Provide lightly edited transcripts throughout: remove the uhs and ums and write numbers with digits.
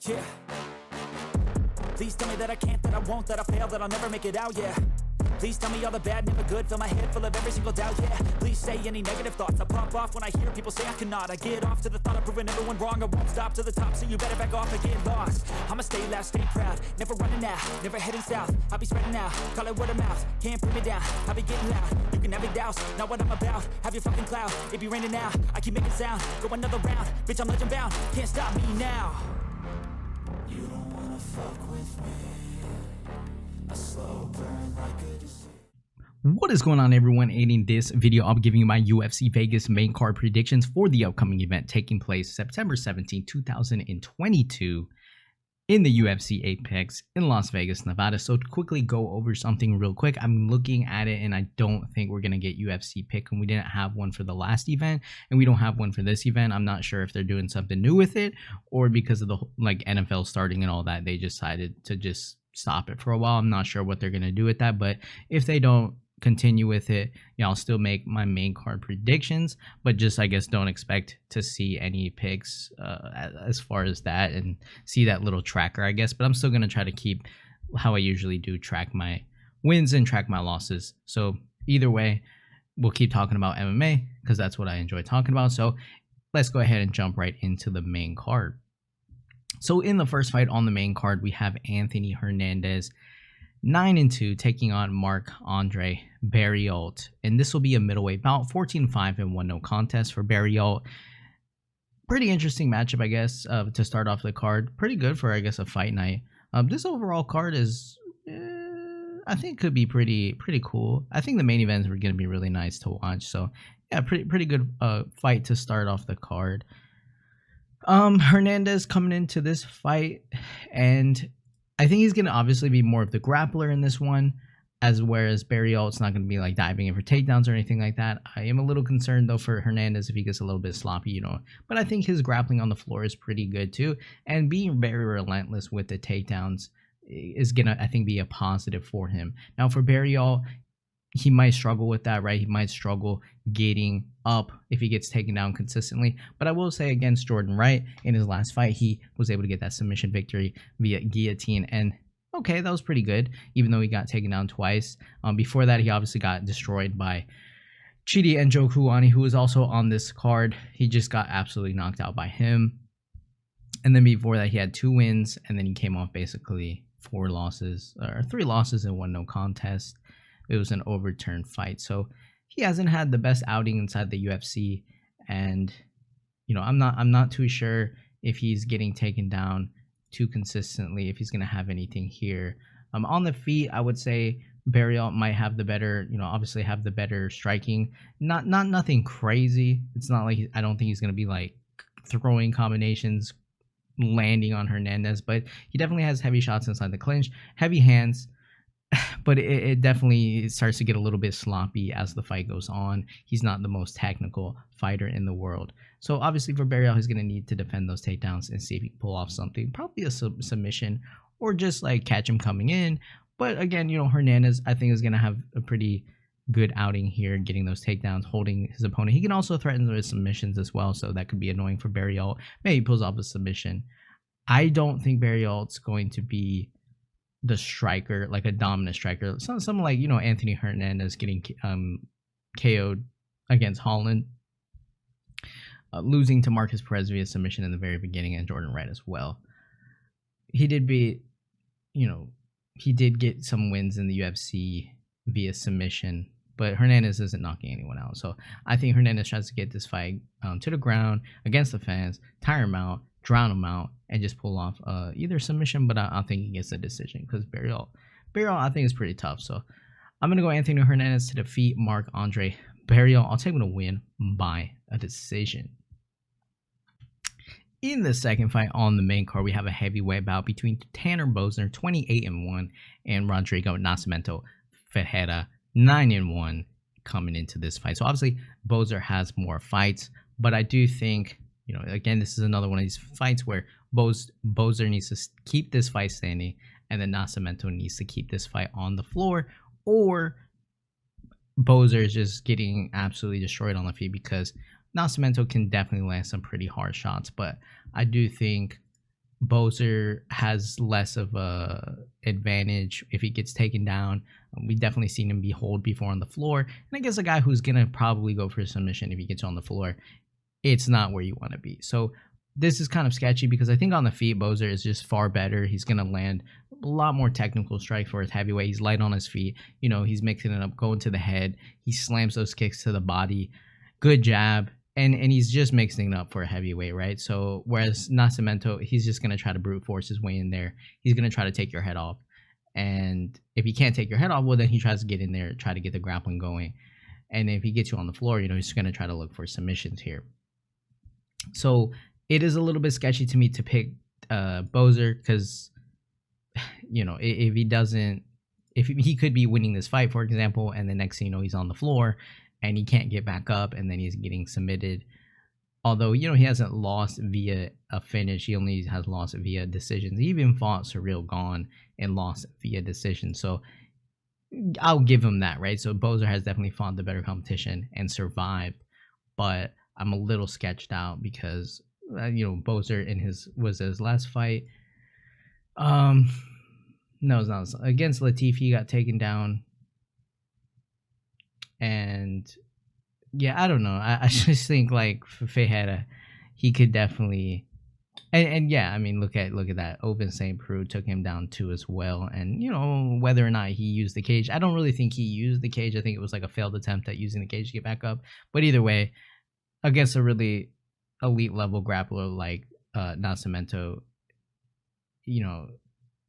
Yeah. Please tell me that I can't, that I won't, that I fail, that I'll never make it out, yeah. Please tell me all the bad, never good, fill my head full of every single doubt, yeah. Please say any negative thoughts, I pop off when I hear people say I cannot. I get off to the thought of proving everyone wrong, I won't stop to the top, so you better back off and get lost. I'ma stay loud, stay proud, never running out, never heading south. I'll be spreading out, call it word of mouth, can't put me down, I'll be getting loud. You can have your doubts, not what I'm about, have your fucking cloud. It be raining now, I keep making sound, go another round, bitch I'm legend bound, can't stop me now. You don't wanna fuck with me, a slow burn like a disease. What is going on, everyone? In this video, I'll be giving you my UFC Vegas main card predictions for the upcoming event taking place September 17, 2022 in the UFC Apex in Las Vegas, Nevada. So to quickly go over something real quick, I'm looking at it and I don't think we're going to get UFC pick, and we didn't have one for the last event and we don't have one for this event. I'm not sure if they're doing something new with it or because of the NFL starting and all that, they decided to just stop it for a while. I'm not sure what they're going to do with that, but if they don't continue with it, I'll still make my main card predictions, but just I guess don't expect to see any picks as far as that and see that little tracker, I guess. But I'm still going to try to keep how I usually do, track my wins and track my losses. So either way, we'll keep talking about MMA because that's what I enjoy talking about. So let's go ahead and jump right into the main card. So in the first fight on the main card, we have Anthony Hernandez 9-2 taking on Marc-Andre Barriault, and this will be a middleweight bout, 14-5 and 1 no contest for Barriault. Pretty interesting matchup, I guess, to start off the card. Pretty good for, I guess, a fight night. This overall card is, I think, could be pretty cool. I think the main events are going to be really nice to watch. So yeah, pretty good fight to start off the card. Hernandez coming into this fight, and I think he's going to obviously be more of the grappler in this one, whereas Barriault's not going to be like diving in for takedowns or anything like that. I am a little concerned though for Hernandez if he gets a little bit sloppy, but I think his grappling on the floor is pretty good too, and being very relentless with the takedowns is going to, I think, be a positive for him. Now for Barriault, he might struggle with that, right? He might struggle getting up if he gets taken down consistently. But I will say against Jordan Wright in his last fight, he was able to get that submission victory via guillotine. And okay, that was pretty good, even though he got taken down twice. Before that, he obviously got destroyed by Chidi and Njokuani, who was also on this card. He just got absolutely knocked out by him. And then before that, he had 2 wins, and then he came off basically 3 losses and 1 no contest. It was an overturned fight, so he hasn't had the best outing inside the UFC, and I'm not too sure if he's getting taken down too consistently, if he's gonna have anything here. On the feet, I would say Barriault might have the better, obviously have the better striking. Nothing crazy. It's not like I don't think he's gonna be like throwing combinations, landing on Hernandez, but he definitely has heavy shots inside the clinch, heavy hands. But it definitely starts to get a little bit sloppy as the fight goes on. He's not the most technical fighter in the world. So obviously for Barriault, he's going to need to defend those takedowns and see if he can pull off something. Probably a submission or just like catch him coming in. But again, Hernandez, I think, is going to have a pretty good outing here, getting those takedowns, holding his opponent. He can also threaten with submissions as well, so that could be annoying for Barriault. Maybe he pulls off a submission. I don't think Barriault's going to be the striker, like a dominant striker. Something like, Anthony Hernandez getting KO'd against Holland, losing to Marcus Perez via submission in the very beginning, and Jordan Wright as well. He did get some wins in the UFC via submission, but Hernandez isn't knocking anyone out. So I think Hernandez tries to get this fight to the ground against the fans, tire him out, drown him out, and just pull off either submission, but I think he gets a decision because Barriault I think is pretty tough. So I'm going to go Anthony Hernandez to defeat Marc-Andre Barriault. I'll take him to win by a decision. In the second fight on the main card, we have a heavyweight bout between Tanner Boser, 28-1, and Rodrigo Nascimento Ferreira, 9-1, coming into this fight. So obviously Boser has more fights, but I do think, again, this is another one of these fights where Boser needs to keep this fight standing, and then Nascimento needs to keep this fight on the floor, or Boser is just getting absolutely destroyed on the feet, because Nascimento can definitely land some pretty hard shots, but I do think Boser has less of a advantage if he gets taken down. We definitely seen him be hold before on the floor. And I guess a guy who's going to probably go for a submission if he gets on the floor, it's not where you want to be. So this is kind of sketchy because I think on the feet, Boser is just far better. He's going to land a lot more technical strikes for his heavyweight. He's light on his feet. You know, he's mixing it up, going to the head. He slams those kicks to the body. Good jab. And he's just mixing it up for a heavyweight, right? So whereas Nascimento, he's just going to try to brute force his way in there. He's going to try to take your head off. And if he can't take your head off, well, then he tries to get in there, try to get the grappling going. And if he gets you on the floor, you know, he's going to try to look for submissions here. So it is a little bit sketchy to me to pick Boser because, you know, if he could be winning this fight, for example, and the next thing you know, he's on the floor and he can't get back up and then he's getting submitted. Although, you know, he hasn't lost via a finish. He only has lost via decisions. He even fought Surreal Gone and lost via decision. So I'll give him that, right? So Boser has definitely fought the better competition and survived. But I'm a little sketched out because, you know, Boser in his last fight. No, it's not. Against Latif, he got taken down. And yeah, I don't know. I just think like Ferreira, he could definitely, and yeah, I mean, look at that. Open St. Preux took him down too as well. And you know, whether or not he used the cage, I don't really think he used the cage. I think it was like a failed attempt at using the cage to get back up. But either way, against a really elite level grappler like Nascimento, you know,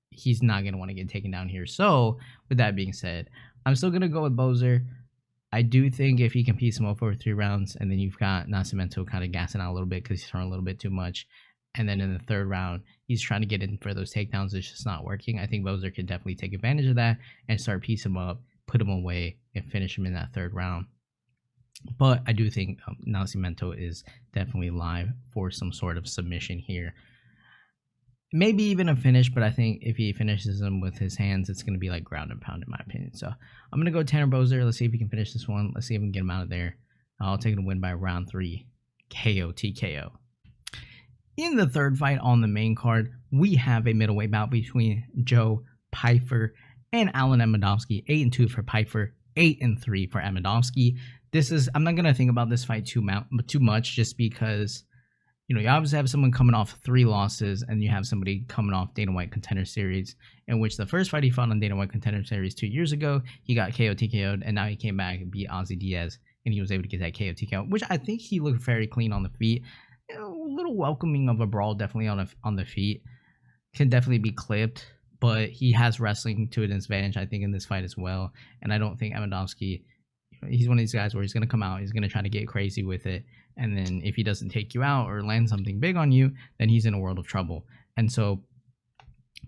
he's not gonna want to get taken down here. So with that being said, I'm still gonna go with Boser. I do think if he can piece him up over 3 rounds, and then you've got Nascimento kind of gassing out a little bit because he's throwing a little bit too much, and then in the 3rd round, he's trying to get in for those takedowns, it's just not working. I think Boser could definitely take advantage of that and start piecing him up, put him away, and finish him in that 3rd round. But I do think Nascimento is definitely live for some sort of submission here. Maybe even a finish, but I think if he finishes him with his hands, it's going to be like ground and pound in my opinion. So I'm going to go Tanner Boser. Let's see if he can finish this one. Let's see if we can get him out of there. I'll take him to win by round 3. KO TKO. In the 3rd fight on the main card, we have a middleweight bout between Joe Pyfer and Alen Amedovski. 8-2 for Pyfer, 8-3 for Amedovski. I'm not going to think about this fight too much just because, you know, you obviously have someone coming off 3 losses, and you have somebody coming off Dana White Contender Series, in which the first fight he fought on Dana White Contender Series 2 years ago, he got KO TKO'd, and now he came back and beat Ozzy Diaz, and he was able to get that KO TKO, which I think he looked very clean on the feet. You know, a little welcoming of a brawl, definitely on the feet. Can definitely be clipped, but he has wrestling to his advantage, I think, in this fight as well. And I don't think Amedovski, he's one of these guys where he's going to come out, he's going to try to get crazy with it. And then if he doesn't take you out or land something big on you, then he's in a world of trouble. And so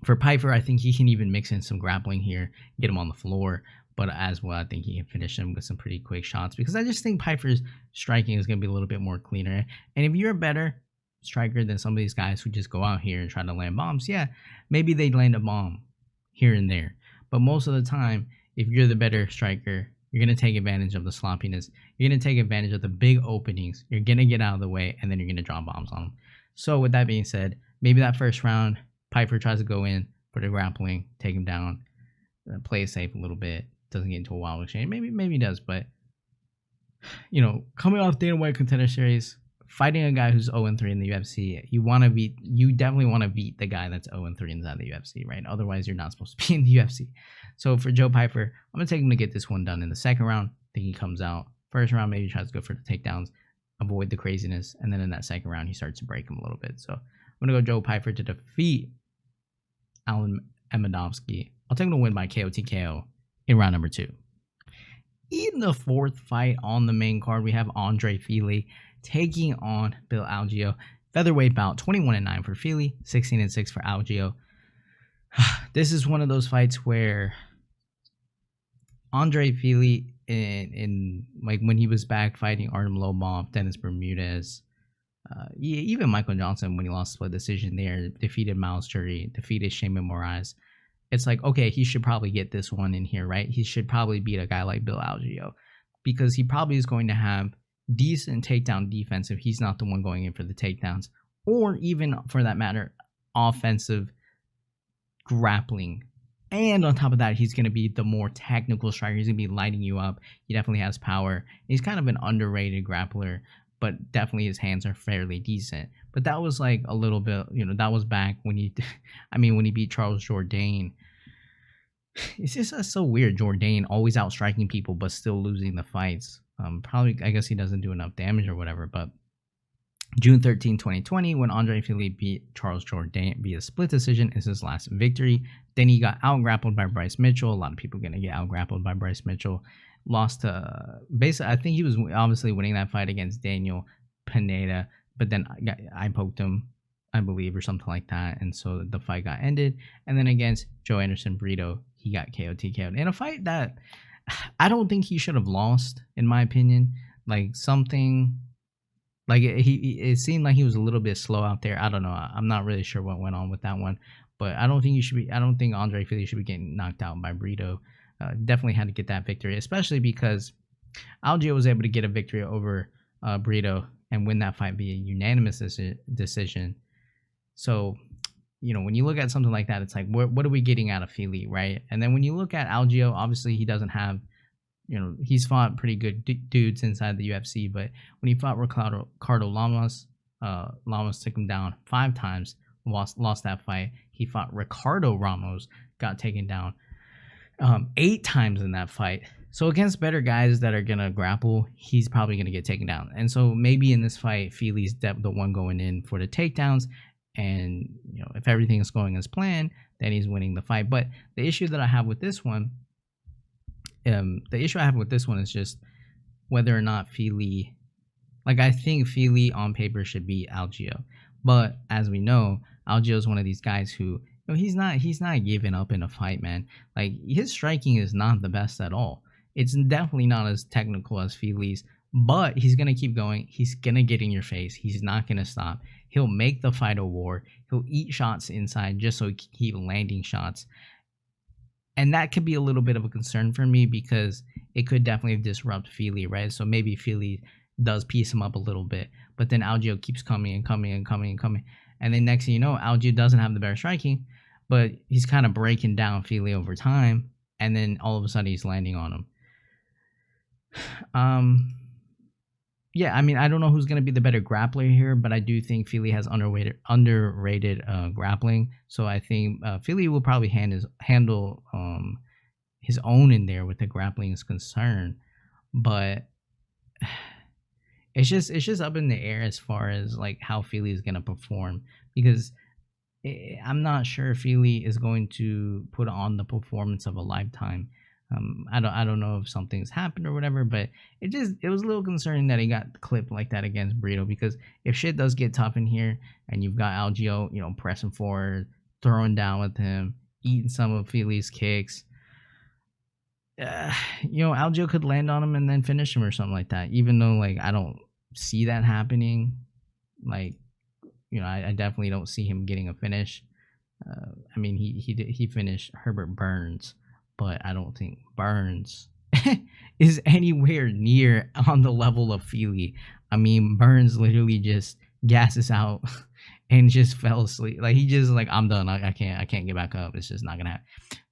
for Pyfer, I think he can even mix in some grappling here, get him on the floor. But as well, I think he can finish him with some pretty quick shots because I just think Pyfer's striking is going to be a little bit more cleaner. And if you're a better striker than some of these guys who just go out here and try to land bombs, yeah, maybe they'd land a bomb here and there. But most of the time, if you're the better striker, you're going to take advantage of the sloppiness. You're going to take advantage of the big openings. You're going to get out of the way, and then you're going to drop bombs on them. So with that being said, maybe that first round, Pyfer tries to go in for the grappling, take him down, play it safe a little bit, doesn't get into a wild exchange. Maybe he does, but, you know, coming off Dana White Contender Series, fighting a guy who's 0-3 in the UFC, you definitely want to beat the guy that's 0-3 inside the UFC, right? Otherwise, you're not supposed to be in the UFC. So for Joe Pyfer, I'm going to take him to get this one done in the 2nd round. I think he comes out. 1st round, maybe tries to go for the takedowns, avoid the craziness. And then in that 2nd round, he starts to break him a little bit. So I'm going to go Joe Pyfer to defeat Alen Amedovski. I'll take him to win by KO TKO in round number 2. In the 4th fight on the main card, we have Andre Fili taking on Bill Algeo. Featherweight bout, 21-9 for Fili, 16-6 for Algeo. This is one of those fights where Andre Fili, in like when he was back fighting Artem Lobov, Dennis Bermudez, even Michael Johnson when he lost split decision there, defeated Miles Jury, defeated Shayman Moraes. It's like, okay, he should probably get this one in here, right? He should probably beat a guy like Bill Algeo because he probably is going to have decent takedown defense if he's not the one going in for the takedowns, or even for that matter, offensive grappling. And on top of that, he's going to be the more technical striker. He's going to be lighting you up. He definitely has power. He's kind of an underrated grappler, but definitely his hands are fairly decent. But that was like a little bit, that was back when when he beat Charles Jourdain. It's just so weird. Jourdain always outstriking people, but still losing the fights. Probably, I guess he doesn't do enough damage or whatever, but June 13, 2020, when Andre Fili beat Charles Jourdain via split decision, is his last victory. Then he got out-grappled by Bryce Mitchell. A lot of people are going to get out-grappled by Bryce Mitchell. Lost to, basically, I think he was obviously winning that fight against Daniel Pineda, but then I poked him, I believe, or something like that, and so the fight got ended. And then against Joe Anderson Brito, he got TKO'd in a fight that I don't think he should have lost, in my opinion. Like, something... Like, it seemed like he was a little bit slow out there. I don't know. I'm not really sure what went on with that one. But I don't think Andre Fili should be getting knocked out by Brito. Definitely had to get that victory, especially because Algeo was able to get a victory over Brito and win that fight via unanimous decision. So, when you look at something like that, it's like, what are we getting out of Fili, right? And then when you look at Algeo, obviously he doesn't have... he's fought pretty good dudes inside the UFC, but when he fought Ricardo Lamas, Lamas took him down 5 times, lost that fight. He fought Ricardo Ramos, got taken down 8 times in that fight. So against better guys that are going to grapple, he's probably going to get taken down. And so maybe in this fight, Fili's the one going in for the takedowns. And, if everything is going as planned, then he's winning the fight. But the issue that I have with this one, is just whether or not Fili, I think Fili on paper should beat Algeo, but as we know, Algeo is one of these guys who, he's not giving up in a fight, man. Like, his striking is not the best at all. It's definitely not as technical as Fili's, but he's gonna keep going. He's gonna get in your face. He's not gonna stop. He'll make the fight a war. He'll eat shots inside just so he can keep landing shots. And that could be a little bit of a concern for me because it could definitely disrupt Fili, right? So maybe Fili does piece him up a little bit, but then Algeo keeps coming and coming and coming and coming. And then next thing you know, Algeo doesn't have the better striking, but he's kind of breaking down Fili over time. And then all of a sudden he's landing on him. Yeah, I don't know who's going to be the better grappler here, but I do think Fili has underrated grappling. So I think Fili will probably handle his own in there with the grappling is concerned. But it's just up in the air as far as like how Fili is going to perform, because I'm not sure Fili is going to put on the performance of a lifetime. I don't know if something's happened or whatever, but it was a little concerning that he got clipped like that against Brito, because if shit does get tough in here and you've got Algeo, pressing forward, throwing down with him, eating some of Fili's kicks, Algeo could land on him and then finish him or something like that, even though I don't see that happening. I definitely don't see him getting a finish. He finished Herbert Burns, but I don't think Burns is anywhere near on the level of Fili. Burns literally just gasses out and just fell asleep. He just I'm done. I can't get back up. It's just not gonna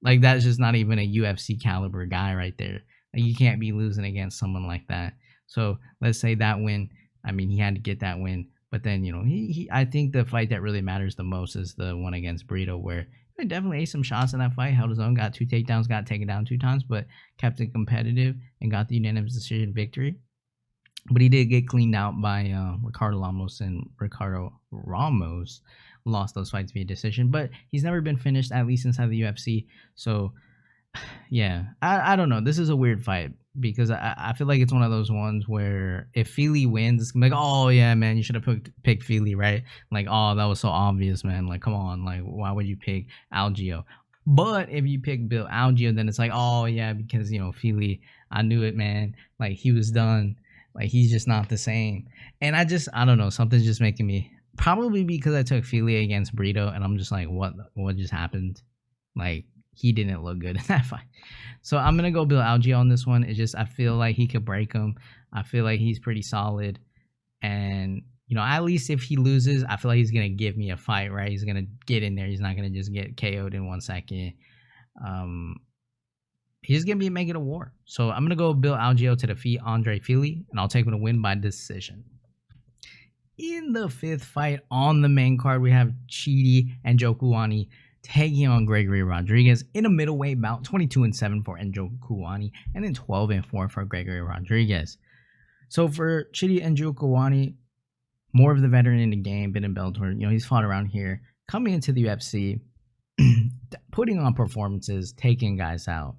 happen. That's just not even a UFC caliber guy right there. You can't be losing against someone like that. So let's say that win. He had to get that win. But then, I think the fight that really matters the most is the one against Brito, where he definitely ate some shots in that fight, held his own, got 2 takedowns, got taken down 2 times, but kept it competitive and got the unanimous decision victory. But he did get cleaned out by Ricardo Lamas, and Ricardo Ramos lost those fights via decision. But he's never been finished, at least inside the UFC. So, yeah, I don't know. This is a weird fight, because I feel like it's one of those ones where if Fili wins, it's gonna be oh yeah, man, you should have picked Fili, right? Oh, that was so obvious, man. Come on, why would you pick Algeo? But if you pick Bill Algeo, then it's oh yeah, because Fili, I knew it, man. He was done. He's just not the same. And I don't know, something's just making me, probably because I took Fili against Brito, and I'm just what just happened? He didn't look good in that fight. So I'm going to go Bill Algeo on this one. It's just, I feel like he could break him. I feel like he's pretty solid. And at least if he loses, I feel like he's going to give me a fight, right? He's going to get in there. He's not going to just get KO'd in 1 second. He's going to be making a war. So I'm going to go Bill Algeo to defeat Andre Fili, and I'll take him to win by decision. In the 5th fight on the main card, we have Chidi and Njokuani taking on Gregory Rodrigues in a middleweight bout, 22-7 for Njokuani, and then 12-4 for Gregory Rodrigues. So for Chidi and Njokuani, more of the veteran in the game, been in Bellator, he's fought around here, coming into the UFC, putting on performances, taking guys out.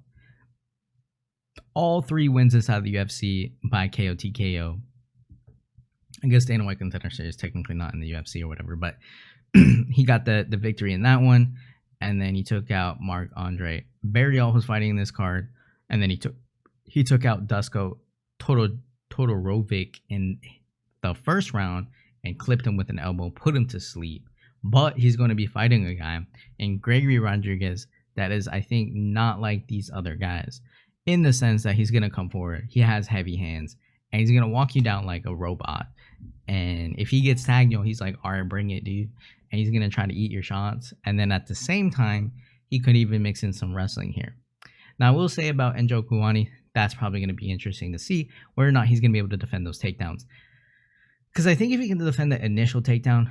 All 3 wins inside the UFC by KO TKO. I guess Dana White Contender Series technically not in the UFC or whatever, but he got the victory in that one, and then he took out Marc-Andre. Barriault was fighting in this card, and then he took out Dusko Todorovic in the first round and clipped him with an elbow, put him to sleep. But he's going to be fighting a guy in Gregory Rodrigues that is, I think, not like these other guys in the sense that he's going to come forward. He has heavy hands, and he's going to walk you down like a robot. And if he gets tagged, he's like, all right, bring it, dude. And he's going to try to eat your shots. And then at the same time, he could even mix in some wrestling here. Now, I will say about Njokuani, that's probably going to be interesting to see whether or not he's going to be able to defend those takedowns. Because I think if he can defend the initial takedown,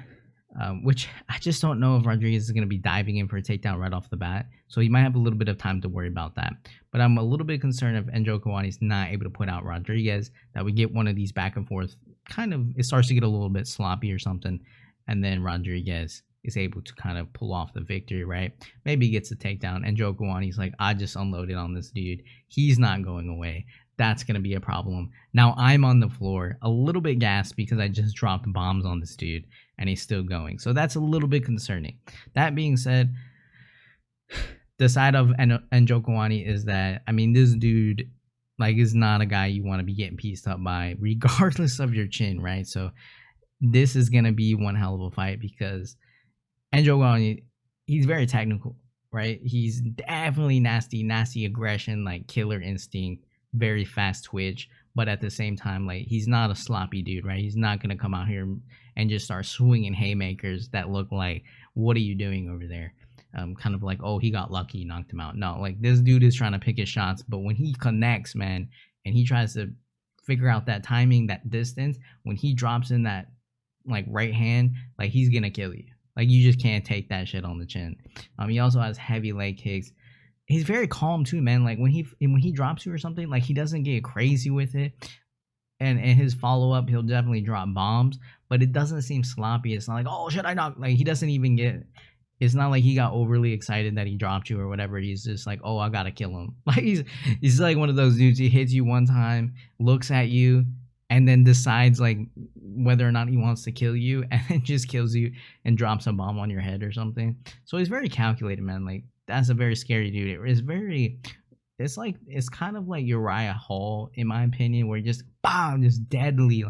which I just don't know if Rodrigues is going to be diving in for a takedown right off the bat. So he might have a little bit of time to worry about that. But I'm a little bit concerned if Njokuani is not able to put out Rodrigues, that we get one of these back and forth. It starts to get a little bit sloppy or something. And then Rodrigues is able to kind of pull off the victory, right? Maybe he gets a takedown. And Njokuani's like, I just unloaded on this dude. He's not going away. That's going to be a problem. Now I'm on the floor, a little bit gassed because I just dropped bombs on this dude and he's still going. So that's a little bit concerning. That being said, the side of Njokuani is that, this dude is not a guy you want to be getting pieced up by regardless of your chin, right? So this is going to be one hell of a fight because Njokuani, he's very technical, right? He's definitely nasty aggression, killer instinct. Very fast twitch, but at the same time, he's not a sloppy dude, right? He's not gonna come out here and just start swinging haymakers that look like, what are you doing over there? Kind of like, oh, he got lucky, knocked him out. No, this dude is trying to pick his shots, but when he connects, man, and he tries to figure out that timing, that distance, when he drops in that right hand, he's gonna kill you. You just can't take that shit on the chin. He also has heavy leg kicks. He's very calm too, man. When he drops you or something, he doesn't get crazy with it. And his follow up, he'll definitely drop bombs, but it doesn't seem sloppy. It's not like, oh, should I knock? He doesn't even get. It's not like he got overly excited that he dropped you or whatever. He's just like, oh, I gotta kill him. He's like one of those dudes. He hits you one time, looks at you, and then decides whether or not he wants to kill you, and then just kills you and drops a bomb on your head or something. So he's very calculated, man. That's a very scary dude. It's kind of like Uriah Hall, in my opinion, where just deadly,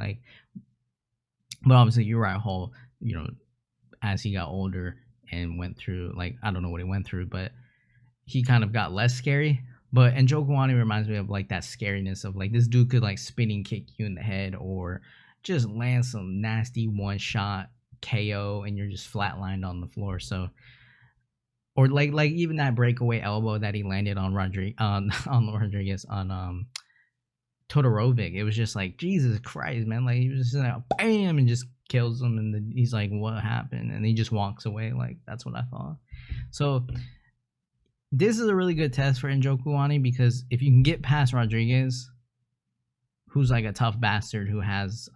but obviously Uriah Hall, as he got older and went through, I don't know what he went through, but he kind of got less scary. But Njokuani reminds me of that scariness of this dude could spinning kick you in the head or just land some nasty one shot KO and you're just flatlined on the floor. So, or even that breakaway elbow that he landed on Rodrigues on Todorovic. It was just Jesus Christ, man. He was just bam, and just kills him, and then he's like, what happened? And he just walks away. That's what I thought. So this is a really good test for Njokuani because if you can get past Rodrigues, who's a tough bastard who has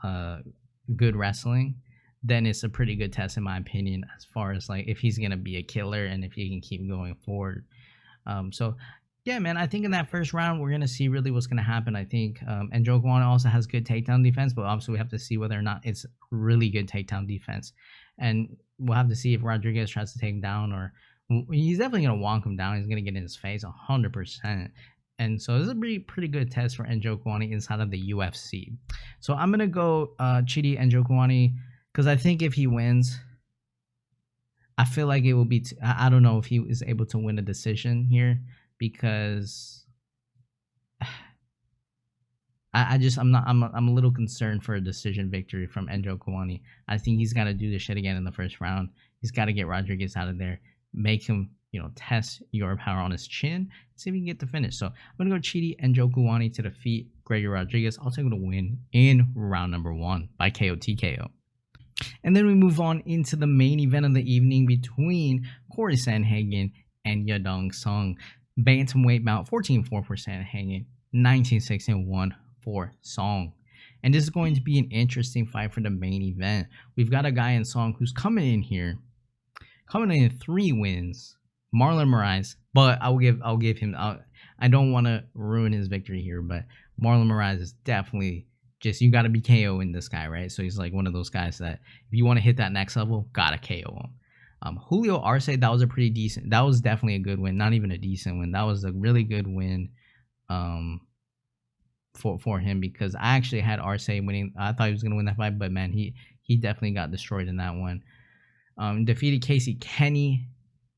good wrestling, then it's a pretty good test in my opinion as far as if he's gonna be a killer and if he can keep going forward. So yeah, man, I think in that first round we're gonna see really what's gonna happen. I think Njokuani also has good takedown defense, but obviously we have to see whether or not it's really good takedown defense, and we'll have to see if Rodrigues tries to take him down, or he's definitely gonna wonk him down. He's gonna get in his face 100%. And so this is a pretty good test for Njokuani inside of the UFC. So I'm gonna go Chidi Njokuani. Because I think if he wins, I feel like it will be... I don't know if he is able to win a decision here. Because I'm a little concerned for a decision victory from Njokuani. I think he's got to do this shit again in the first round. He's got to get Rodrigues out of there, make him, test your power on his chin, see if he can get the finish. So I'm gonna go Chidi and Njokuani to defeat Gregory Rodrigues. I'll take him to win in round number 1 by KO TKO. And then we move on into the main event of the evening between Cory Sandhagen and Yadong Song. Bantamweight bout, 14-4 for Sandhagen, 19-6-1 for Song. And this is going to be an interesting fight for the main event. We've got a guy in Song who's coming in 3 wins. Marlon Moraes, but I'll give him. I don't want to ruin his victory here, but Marlon Moraes is definitely just, you got to be KO in this guy, right? So he's like one of those guys that if you want to hit that next level, gotta KO him. Julio Arce, that was a pretty decent. That was definitely a good win. Not even a decent win. That was a really good win. For him, because I actually had Arce winning. I thought he was gonna win that fight, but man, he definitely got destroyed in that one. Defeated Casey Kenny.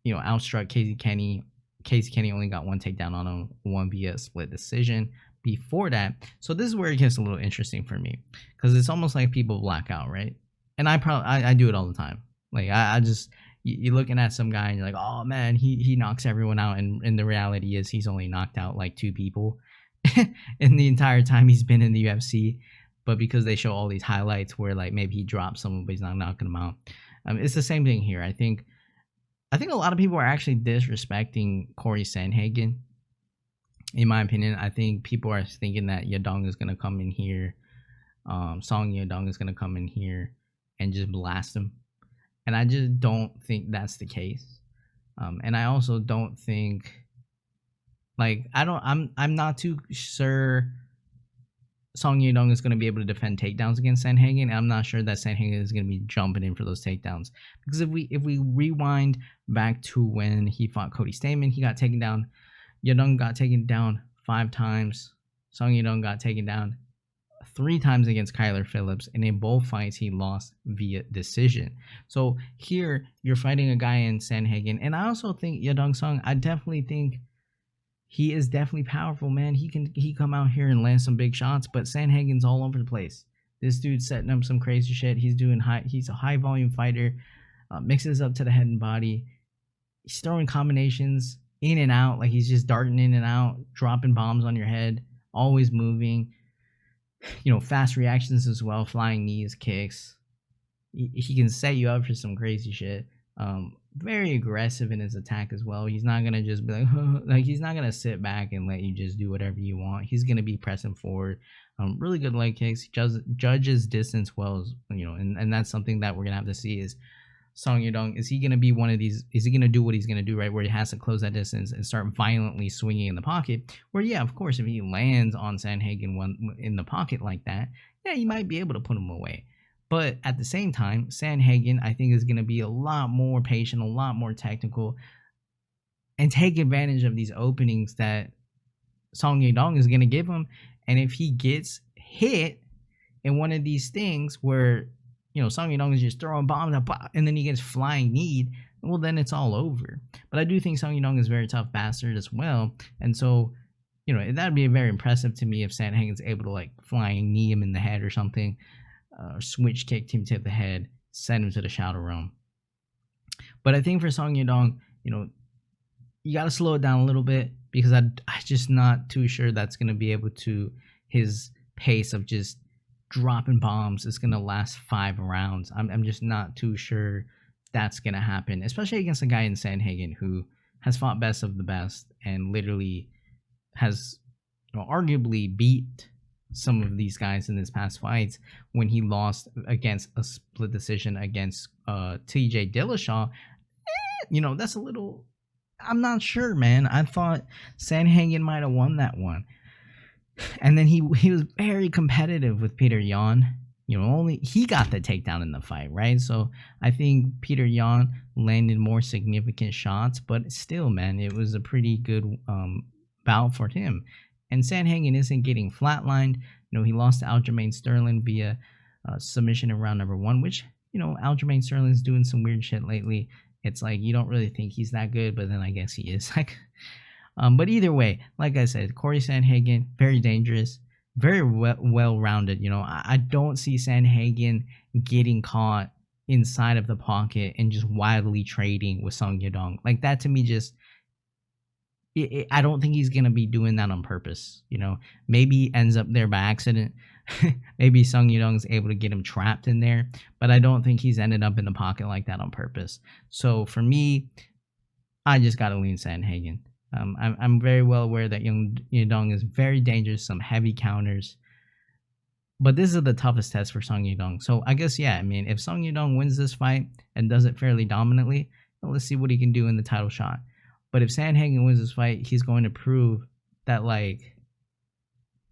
Outstruck Casey Kenny. Casey Kenny only got 1 takedown on him, 1 via split decision before that. So this is where it gets a little interesting for me, because it's almost like people black out, right? And I do it all the time. Like I just, you're looking at some guy and you're like, oh man, he knocks everyone out, and the reality is he's only knocked out like 2 people in the entire time he's been in the UFC. But because they show all these highlights where like maybe he drops someone but he's not knocking them out, it's the same thing here. I think a lot of people are actually disrespecting Cory Sandhagen. In my opinion, I think people are thinking that Yadong is gonna come in here, Song Yadong is gonna come in here and just blast him, and I just don't think that's the case. And I also don't think, like, I'm not too sure Song Yadong is going to be able to defend takedowns against Sandhagen. I'm not sure that Sandhagen is going to be jumping in for those takedowns, because if we rewind back to when he fought Cody Stamen, he got taken down. Yadong got taken down 5 times. Song Yadong got taken down 3 times against Kyler Phillips, and in both fights he lost via decision. So here you're fighting a guy in Sandhagen, and I also think Yadong Song, I definitely think he is definitely powerful, man. He come out here and land some big shots, but Sandhagen's all over the place. This dude's setting up some crazy shit. He's a high volume fighter, mixes up to the head and body. He's throwing combinations in and out, like he's just darting in and out, dropping bombs on your head, always moving. Fast reactions as well, flying knees, kicks. He can set you up for some crazy shit. Very aggressive in his attack as well. He's not gonna just be like he's not gonna sit back and let you just do whatever you want. He's gonna be pressing forward. Really good leg kicks. Judges distance well, and that's something that we're gonna have to see is Song Yadong. Is he gonna be one of these? Is he gonna do what he's gonna do, right, where he has to close that distance and start violently swinging in the pocket? Where yeah, of course, if he lands on Sandhagen in the pocket like that, yeah, you might be able to put him away. But at the same time, Sandhagen, I think, is going to be a lot more patient, a lot more technical, and take advantage of these openings that Song Yadong is going to give him. And if he gets hit in one of these things where, Song Yadong is just throwing bombs and then he gets flying kneed, well, then it's all over. But I do think Song Yadong is a very tough bastard as well. And so, that'd be very impressive to me if Sandhagen's able to, like, flying knee him in the head or something. Switch kicked him to the head, send him to the shadow realm. But I think for Song Yadong, you got to slow it down a little bit, because I'm just not too sure that's going to be able to, his pace of just dropping bombs is going to last 5 rounds. I'm just not too sure that's going to happen, especially against a guy in Sandhagen who has fought best of the best and literally has arguably beat some of these guys in his past fights when he lost against a split decision against TJ Dillashaw. That's a little, I'm not sure, man. I thought Sandhagen might have won that one. And then he was very competitive with Peter Yan. Only he got the takedown in the fight, right? So I think Peter Yan landed more significant shots, but still, man, it was a pretty good bout for him. And Sandhagen isn't getting flatlined. He lost to Aljamain Sterling via submission in round number 1, which, Aljamain Sterling's doing some weird shit lately. It's like you don't really think he's that good, but then I guess he is. But either way, like I said, Cory Sandhagen, very dangerous. very well-rounded. You know, I don't see Sandhagen getting caught inside of the pocket and just wildly trading with Song Yadong. Like that to me just, I don't think he's going to be doing that on purpose. You know, maybe he ends up there by accident. Maybe Song Yadong's able to get him trapped in there, but I don't think he's ended up in the pocket like that on purpose. So for me, I just got to lean Sandhagen. I'm very well aware that Yadong is very dangerous, some heavy counters. But this is the toughest test for Song Yadong. So I guess, yeah, I mean, if Song Yadong wins this fight and does it fairly dominantly, well, let's see what he can do in the title shot. But if Sandhagen wins this fight, he's going to prove that, like,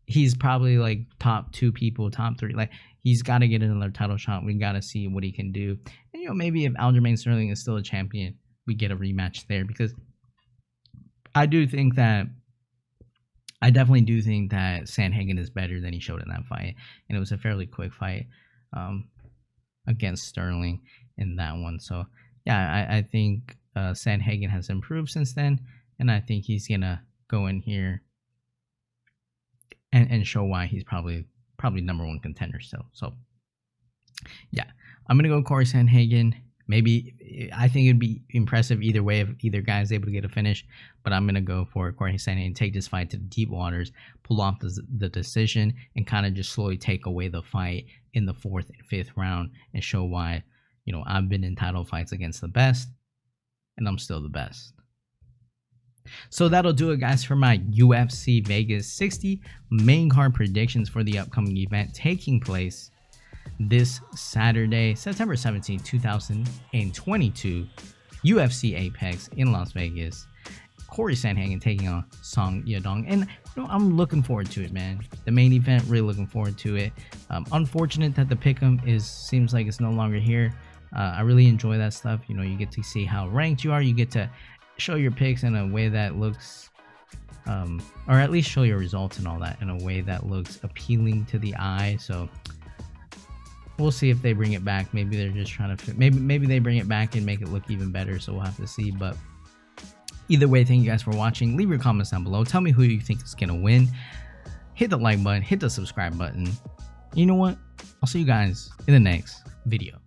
he's probably, like, top 2 people, top 3. Like, he's got to get another title shot. We got to see what he can do. And, you know, maybe if Aljamain Sterling is still a champion, we get a rematch there, because I definitely do think that Sandhagen is better than he showed in that fight. And it was a fairly quick fight against Sterling in that one. So, yeah, I think Sandhagen has improved since then. And I think he's going to go in here and show why he's probably number 1 contender still. So, yeah, I'm going to go Cory Sandhagen. Maybe I think it'd be impressive either way if either guy is able to get a finish, but I'm going to go for Cory Sandhagen, take this fight to the deep waters, pull off the decision, and kind of just slowly take away the fight in the 4th and 5th round and show why, you know, I've been in title fights against the best, and I'm still the best. So that'll do it, guys, for my UFC Vegas 60 main card predictions for the upcoming event taking place this Saturday, September 17, 2022, UFC Apex in Las Vegas. Cory Sandhagen taking on Song Yadong, and you know, I'm looking forward to it, man. The main event, really looking forward to it. Unfortunate that the pick'em seems like it's no longer here. I really enjoy that stuff. You know, you get to see how ranked you are. You get to show your picks in a way that looks, or at least show your results and all that in a way that looks appealing to the eye. So we'll see if they bring it back. Maybe they're just trying to maybe they bring it back and make it look even better, so we'll have to see. But either way, thank you guys for watching. Leave your comments down below. Tell me who you think is gonna win. Hit the like button, hit the subscribe button. You know what? I'll see you guys in the next video.